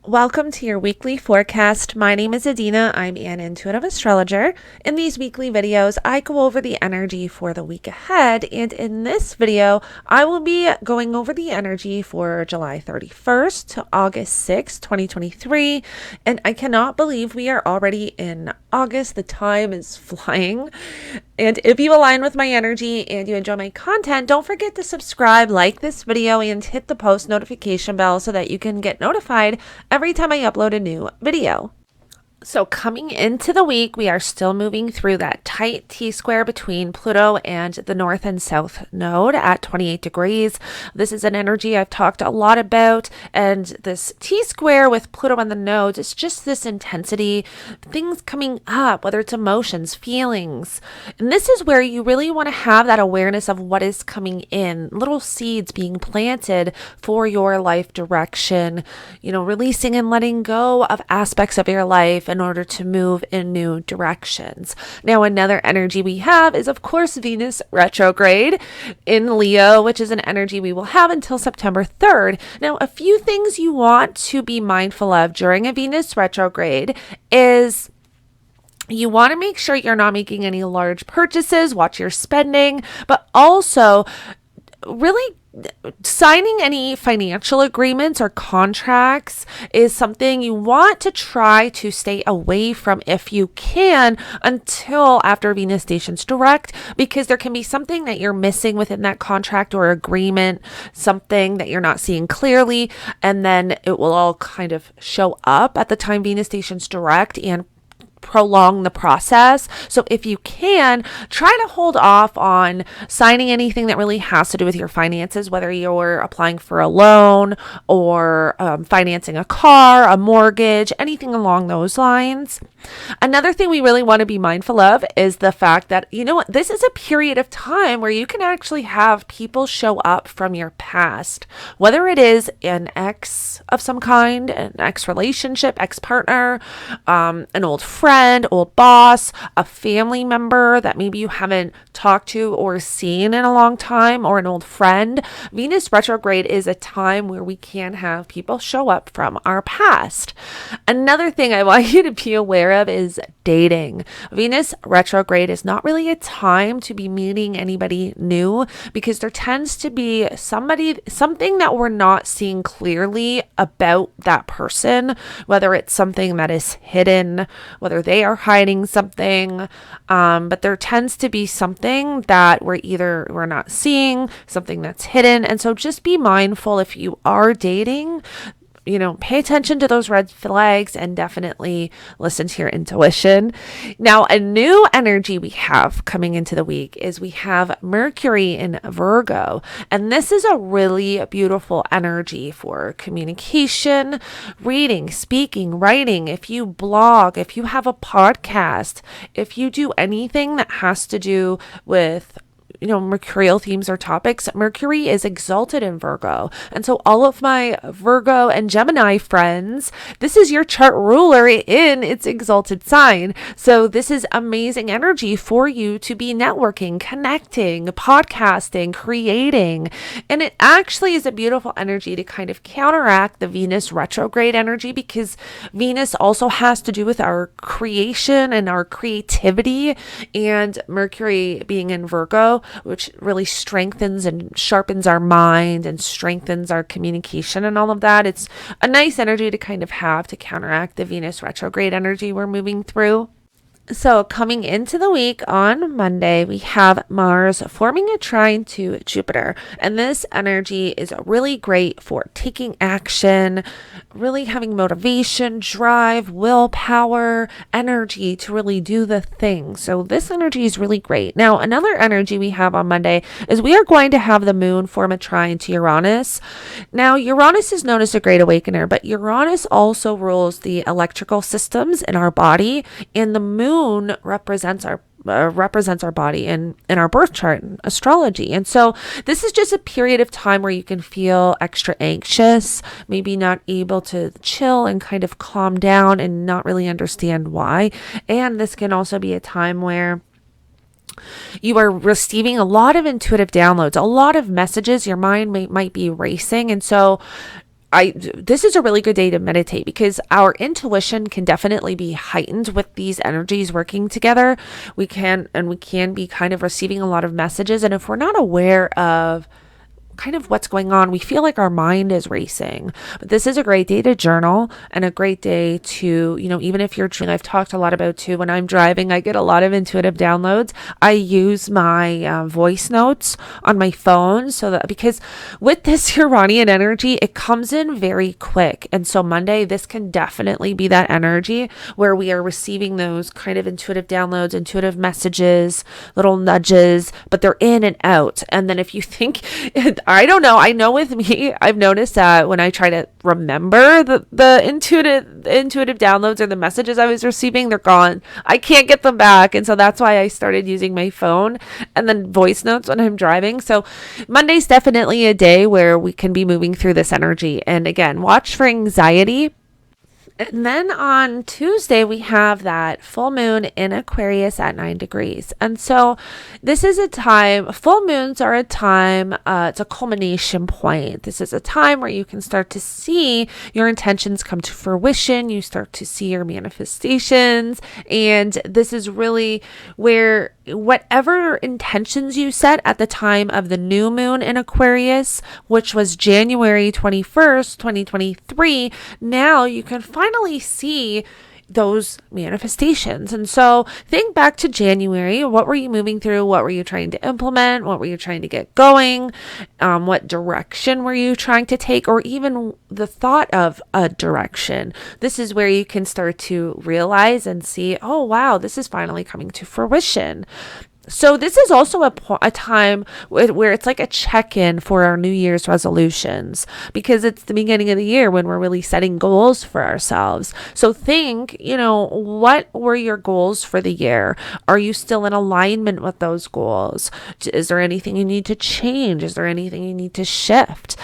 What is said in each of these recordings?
Welcome to your weekly forecast. My name is Adina. I'm an intuitive astrologer. In these weekly videos, I go over the energy for the week ahead. And in this video, I will be going over the energy for July 31st to August 6th, 2023. And I cannot believe we are already in August. The time is flying. And if you align with my energy and you enjoy my content, don't forget to subscribe, like this video, and hit the post notification bell so that you can get notified every time I upload a new video. So coming into the week, we are still moving through that tight T-square between Pluto and the North and South node at 28 degrees. This is an energy I've talked a lot about, and this T-square with Pluto and the nodes, it's just this intensity, things coming up, whether it's emotions, feelings. And this is where you really want to have that awareness of what is coming in, little seeds being planted for your life direction, releasing and letting go of aspects of your life in order to move in new directions. Now, another energy we have is, of course, Venus retrograde in Leo, which is an energy we will have until September 3rd. Now, a few things you want to be mindful of during a Venus retrograde is you want to make sure you're not making any large purchases, watch your spending, but also really signing any financial agreements or contracts is something you want to try to stay away from if you can until after Venus stations direct, because there can be something that you're missing within that contract or agreement, something that you're not seeing clearly, and then it will all kind of show up at the time Venus stations direct and prolong the process. So if you can, try to hold off on signing anything that really has to do with your finances, whether you're applying for a loan or financing a car, a mortgage, anything along those lines. Another thing we really want to be mindful of is the fact that, this is a period of time where you can actually have people show up from your past, whether it is an ex of some kind, an ex relationship, ex partner, an old friend, old boss, a family member that maybe you haven't talked to or seen in a long time, or an old friend. Venus retrograde is a time where we can have people show up from our past. Another thing I want you to be aware of is dating. Venus retrograde is not really a time to be meeting anybody new, because there tends to be something that we're not seeing clearly about that person, whether it's something that is hidden, whether they are hiding something, but there tends to be something that we're not seeing, something that's hidden. And so just be mindful if you are dating, pay attention to those red flags and definitely listen to your intuition. Now, a new energy we have coming into the week is we have Mercury in Virgo. And this is a really beautiful energy for communication, reading, speaking, writing. If you blog, if you have a podcast, if you do anything that has to do with mercurial themes or topics, Mercury is exalted in Virgo. And so all of my Virgo and Gemini friends, this is your chart ruler in its exalted sign. So this is amazing energy for you to be networking, connecting, podcasting, creating. And it actually is a beautiful energy to kind of counteract the Venus retrograde energy, because Venus also has to do with our creation and our creativity, and Mercury being in Virgo, which really strengthens and sharpens our mind and strengthens our communication and all of that. It's a nice energy to kind of have to counteract the Venus retrograde energy we're moving through. So coming into the week on Monday, we have Mars forming a trine to Jupiter. And this energy is really great for taking action, really having motivation, drive, willpower, energy to really do the thing. So this energy is really great. Now, another energy we have on Monday is we are going to have the moon form a trine to Uranus. Now, Uranus is known as the Great Awakener, but Uranus also rules the electrical systems in our body, and the moon represents our body in our birth chart in astrology. And so this is just a period of time where you can feel extra anxious, maybe not able to chill and kind of calm down and not really understand why. And this can also be a time where you are receiving a lot of intuitive downloads, a lot of messages. Your mind might be racing. And so this is a really good day to meditate, because our intuition can definitely be heightened with these energies working together. We can be kind of receiving a lot of messages, and if we're not aware of kind of what's going on, we feel like our mind is racing. But this is a great day to journal, and a great day to, even if you're, I've talked a lot about too, when I'm driving, I get a lot of intuitive downloads. I use my voice notes on my phone, so that, because with this Uranian energy, it comes in very quick. And so Monday, this can definitely be that energy where we are receiving those kind of intuitive downloads, intuitive messages, little nudges, but they're in and out. And then if you think, I don't know. I know with me, I've noticed that when I try to remember the intuitive downloads or the messages I was receiving, they're gone. I can't get them back. And so that's why I started using my phone and then voice notes when I'm driving. So Monday's definitely a day where we can be moving through this energy. And again, watch for anxiety. And then on Tuesday, we have that full moon in Aquarius at 9 degrees. And so this is a time, full moons are a time, it's a culmination point. This is a time where you can start to see your intentions come to fruition. You start to see your manifestations. And this is really where whatever intentions you set at the time of the new moon in Aquarius, which was January 21st, 2023, now you can finally see those manifestations. And so think back to January. What were you moving through? What were you trying to implement? What were you trying to get going? What direction were you trying to take? Or even the thought of a direction. This is where you can start to realize and see, oh, wow, this is finally coming to fruition. So this is also a time where it's like a check-in for our New Year's resolutions, because it's the beginning of the year when we're really setting goals for ourselves. So think, what were your goals for the year? Are you still in alignment with those goals? Is there anything you need to change? Is there anything you need to shift?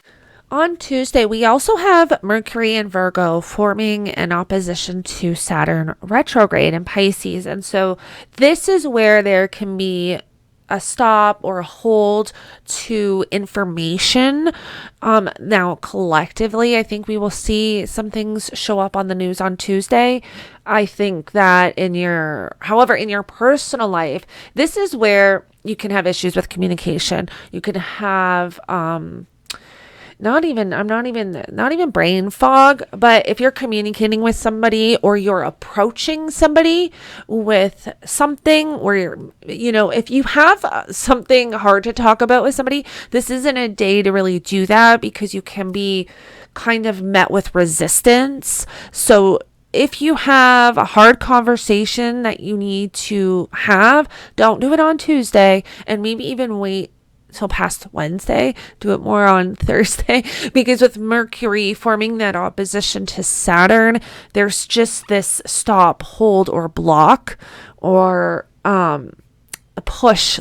On Tuesday, we also have Mercury and Virgo forming an opposition to Saturn retrograde in Pisces. And so this is where there can be a stop or a hold to information. Now, collectively, I think we will see some things show up on the news on Tuesday. I think that in your personal life, this is where you can have issues with communication. You can have, not even brain fog, but if you're communicating with somebody or you're approaching somebody with something where if you have something hard to talk about with somebody, this isn't a day to really do that, because you can be kind of met with resistance. So if you have a hard conversation that you need to have, don't do it on Tuesday, and maybe even wait till past Wednesday. Do it more on Thursday, because with Mercury forming that opposition to Saturn, there's just this stop, hold, or block, or a push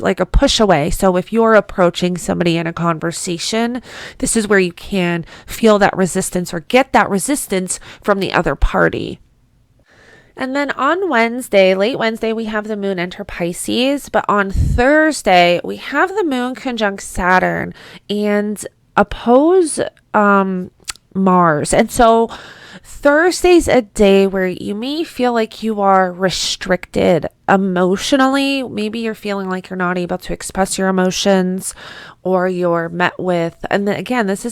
away. So if you're approaching somebody in a conversation, this is where you can feel that resistance or get that resistance from the other party. And then on Wednesday, late Wednesday, we have the moon enter Pisces. But on Thursday, we have the moon conjunct Saturn and oppose Mars. And so Thursday's a day where you may feel like you are restricted emotionally. Maybe you're feeling like you're not able to express your emotions, or you're met with, and then again, it's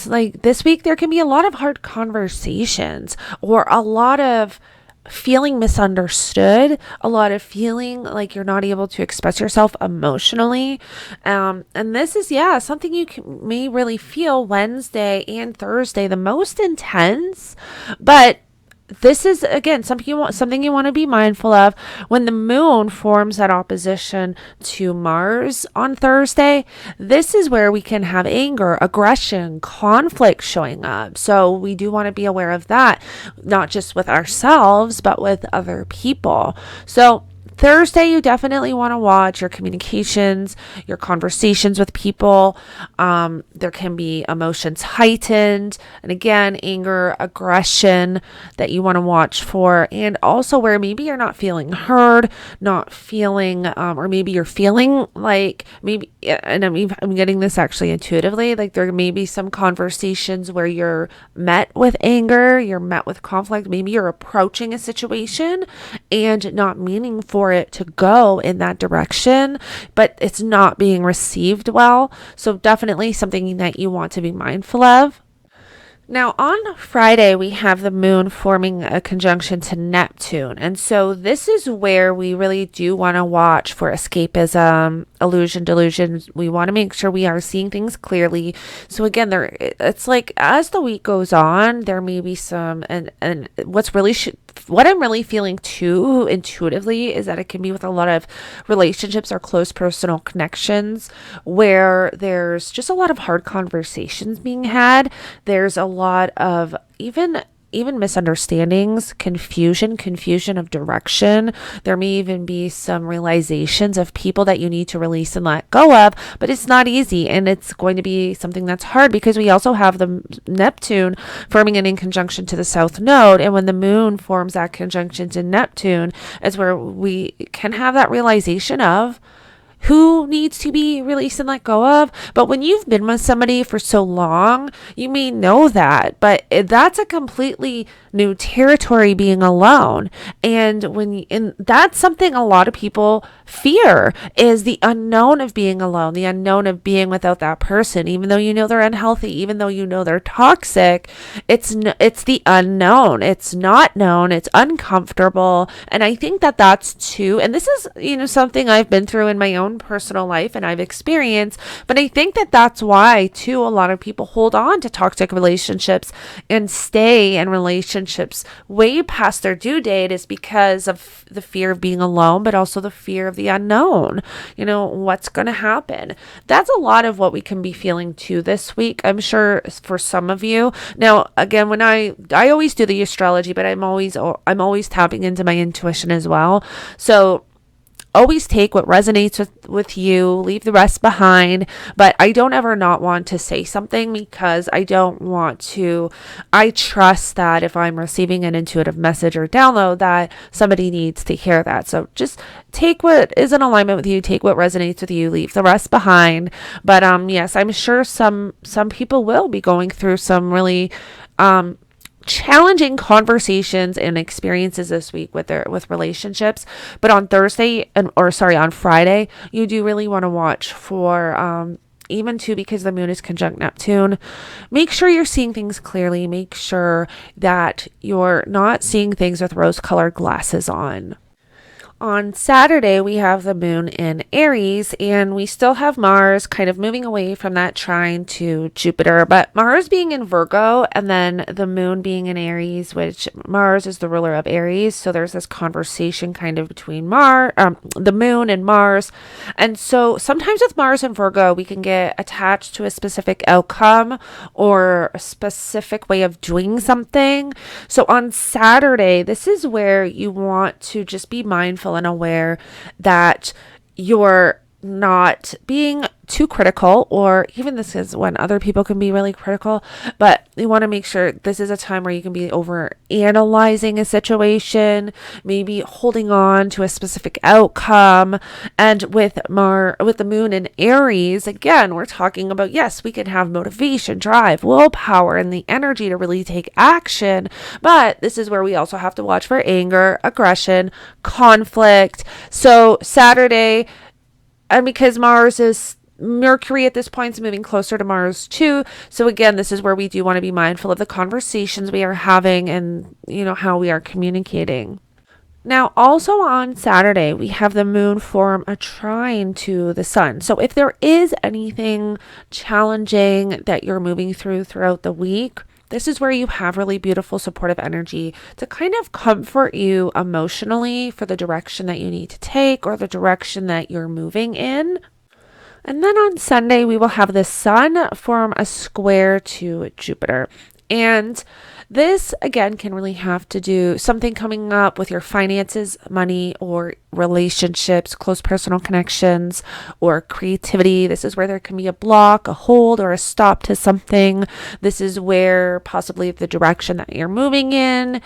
like this week there can be a lot of hard conversations, or a lot of feeling misunderstood, a lot of feeling like you're not able to express yourself emotionally. And this is, something you may really feel Wednesday and Thursday the most intense. But this is, again, something you want to be mindful of. When the moon forms that opposition to Mars on Thursday, this is where we can have anger, aggression, conflict showing up. So we do want to be aware of that, not just with ourselves, but with other people. So Thursday, you definitely want to watch your communications, your conversations with people. There can be emotions heightened, and again, anger, aggression that you want to watch for, and also where maybe you're not feeling heard, not feeling, or maybe you're feeling like maybe, and I'm getting this actually intuitively, like there may be some conversations where you're met with anger, you're met with conflict, maybe you're approaching a situation and not meaning for it to go in that direction, but it's not being received well. So definitely something that you want to be mindful of. Now, on Friday, we have the moon forming a conjunction to Neptune. And so this is where we really do want to watch for escapism, illusion, delusion. We want to make sure we are seeing things clearly. So again, it's like as the week goes on, there may be some, and what I'm really feeling too intuitively is that it can be with a lot of relationships or close personal connections where there's just a lot of hard conversations being had. There's a lot of even misunderstandings, confusion of direction. There may even be some realizations of people that you need to release and let go of, but it's not easy, and it's going to be something that's hard because we also have the Neptune forming an in conjunction to the South Node, and when the moon forms that conjunction to Neptune is where we can have that realization of who needs to be released and let go of. But when you've been with somebody for so long, you may know that, but that's a completely new territory, being alone. And that's something a lot of people fear, is the unknown of being alone, the unknown of being without that person. Even though you know they're unhealthy, even though you know they're toxic, it's the unknown. It's not known. It's uncomfortable. And I think that that's too, and this is, something I've been through in my own personal life and I've experienced, but I think that that's why too a lot of people hold on to toxic relationships and stay in relationships way past their due date, is because of the fear of being alone, but also the fear of the unknown. What's going to happen. That's a lot of what we can be feeling too this week, I'm sure, for some of you. Now, again, when I always do the astrology, but I'm always tapping into my intuition as well. So always take what resonates with you, leave the rest behind. But I don't ever not want to say something, because I trust that if I'm receiving an intuitive message or download, that somebody needs to hear that. So just take what is in alignment with you, take what resonates with you, leave the rest behind. But yes, I'm sure some people will be going through some really challenging conversations and experiences this week with relationships. But on Friday, you do really want to watch for even too, because the moon is conjunct Neptune. Make sure you're seeing things clearly. Make sure that you're not seeing things with rose-colored glasses on. On Saturday, we have the moon in Aries, and we still have Mars kind of moving away from that trine to Jupiter, but Mars being in Virgo and then the moon being in Aries, which Mars is the ruler of Aries. So there's this conversation kind of between the moon and Mars. And so sometimes with Mars and Virgo, we can get attached to a specific outcome or a specific way of doing something. So on Saturday, this is where you want to just be mindful and aware that you're not being too critical, or even this is when other people can be really critical, but you want to make sure this is a time where you can be over analyzing a situation, maybe holding on to a specific outcome. And with the moon in Aries, again, we're talking about, yes, we can have motivation, drive, willpower, and the energy to really take action, but this is where we also have to watch for anger, aggression, conflict. So Saturday, and because Mercury at this point is moving closer to Mars too. So again, this is where we do want to be mindful of the conversations we are having and, how we are communicating. Now, also on Saturday, we have the moon form a trine to the sun. So if there is anything challenging that you're moving throughout the week, this is where you have really beautiful supportive energy to kind of comfort you emotionally for the direction that you need to take or the direction that you're moving in. And then on Sunday, we will have the sun form a square to Jupiter. And this again can really have to do something coming up with your finances, money, or relationships, close personal connections, or creativity. This is where there can be a block, a hold, or a stop to something. This is where possibly the direction that you're moving in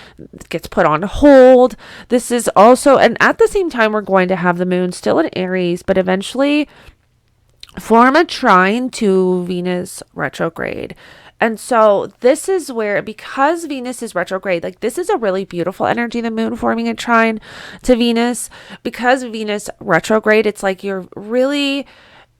gets put on hold. This is also, and at the same time, we're going to have the moon still in Aries, but eventually form a trine to Venus retrograde. And so this is where, because Venus is retrograde, like this is a really beautiful energy, the moon forming a trine to Venus. Because Venus retrograde, it's like you're really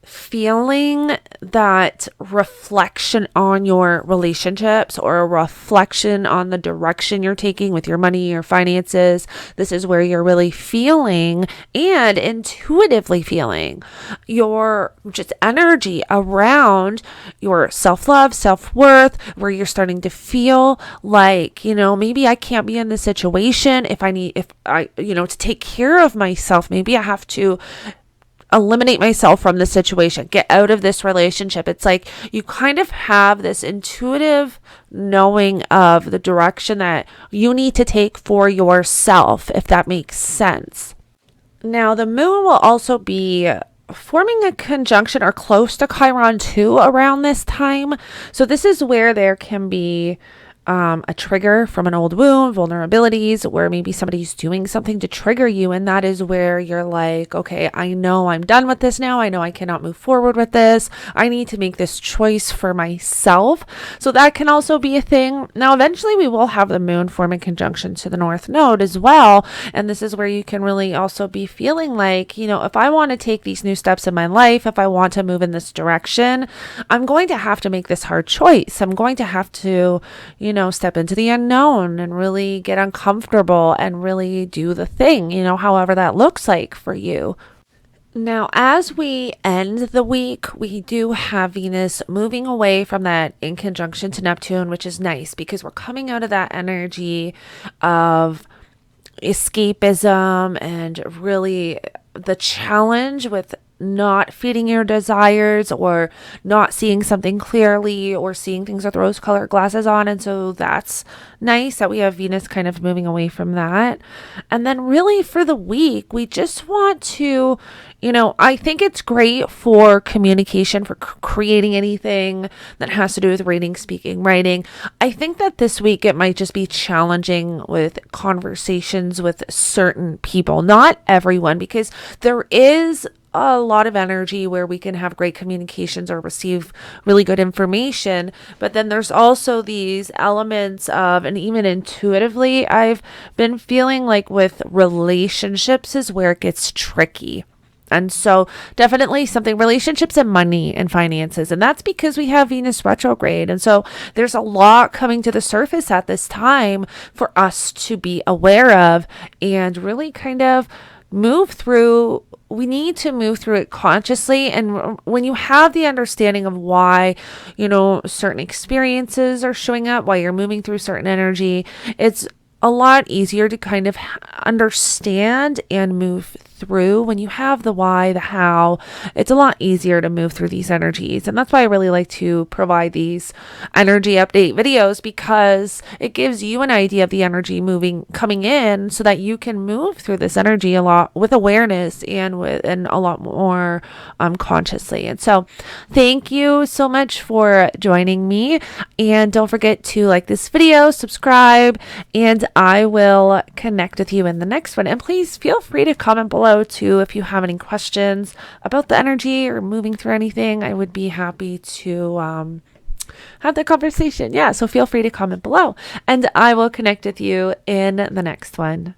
feeling that reflection on your relationships, or a reflection on the direction you're taking with your money, your finances. This is where you're really feeling and intuitively feeling your just energy around your self-love, self-worth, where you're starting to feel like, maybe I can't be in this situation if I, to take care of myself, maybe I have to eliminate myself from the situation, get out of this relationship. It's like you kind of have this intuitive knowing of the direction that you need to take for yourself, if that makes sense. Now, the moon will also be forming a conjunction or close to Chiron too around this time. So this is where there can be a trigger from an old wound, vulnerabilities, where maybe somebody's doing something to trigger you. And that is where you're like, okay, I know I'm done with this now. I know I cannot move forward with this. I need to make this choice for myself. So that can also be a thing. Now, eventually we will have the moon form in conjunction to the North Node as well. And this is where you can really also be feeling like, if I want to take these new steps in my life, if I want to move in this direction, I'm going to have to make this hard choice. I'm going to have to, step into the unknown and really get uncomfortable and really do the thing, however that looks like for you. Now, as we end the week, we do have Venus moving away from that in conjunction to Neptune, which is nice because we're coming out of that energy of escapism and really the challenge with not feeding your desires, or not seeing something clearly, or seeing things with rose-colored glasses on. And so that's nice that we have Venus kind of moving away from that. And then really for the week, we just want to, I think it's great for communication, for creating anything that has to do with reading, speaking, writing. I think that this week it might just be challenging with conversations with certain people, not everyone, because there is a lot of energy where we can have great communications or receive really good information. But then there's also these elements of, and even intuitively, I've been feeling like with relationships is where it gets tricky. And so definitely something, relationships and money and finances. And that's because we have Venus retrograde. And so there's a lot coming to the surface at this time for us to be aware of and really kind of move through. We need to move through it consciously. And when you have the understanding of why, certain experiences are showing up, why you're moving through certain energy, it's a lot easier to kind of understand and move through. When you have the why, the how, it's a lot easier to move through these energies. And that's why I really like to provide these energy update videos, because it gives you an idea of the energy coming in, so that you can move through this energy a lot with awareness and a lot more consciously. And so thank you so much for joining me, and don't forget to like this video, subscribe, and I will connect with you in the next one. And please feel free to comment below too if you have any questions about the energy or moving through anything. I would be happy to have the conversation. Yeah, so feel free to comment below, and I will connect with you in the next one.